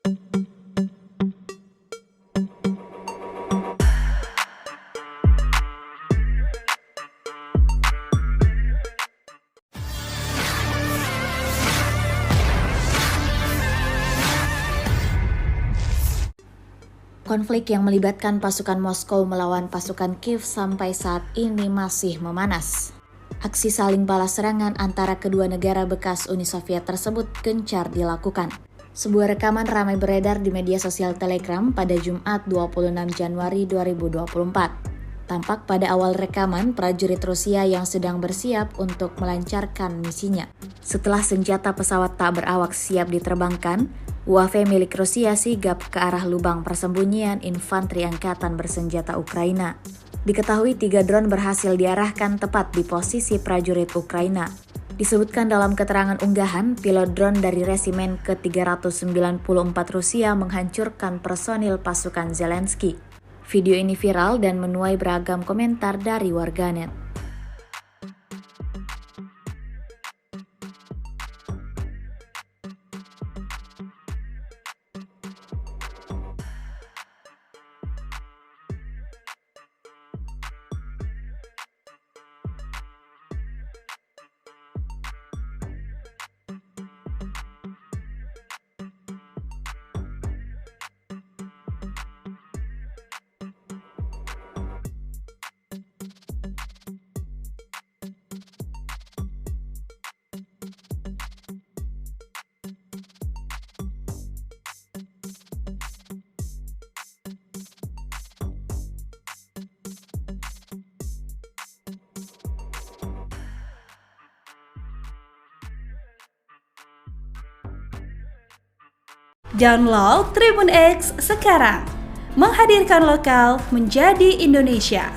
Konflik yang melibatkan pasukan Moskow melawan pasukan Kiev sampai saat ini masih memanas. Aksi saling balas serangan antara kedua negara bekas Uni Soviet tersebut gencar dilakukan. Sebuah rekaman ramai beredar di media sosial Telegram pada Jumat 26 Januari 2024. Tampak pada awal rekaman prajurit Rusia yang sedang bersiap untuk melancarkan misinya. Setelah senjata pesawat tak berawak siap diterbangkan, UAV milik Rusia sigap ke arah lubang persembunyian infanteri angkatan bersenjata Ukraina. Diketahui 3 drone berhasil diarahkan tepat di posisi prajurit Ukraina. Disebutkan dalam keterangan unggahan, pilot drone dari resimen ke-394 Rusia menghancurkan personil pasukan Zelensky. Video ini viral dan menuai beragam komentar dari warganet. Download Tribun X sekarang, menghadirkan lokal menjadi Indonesia.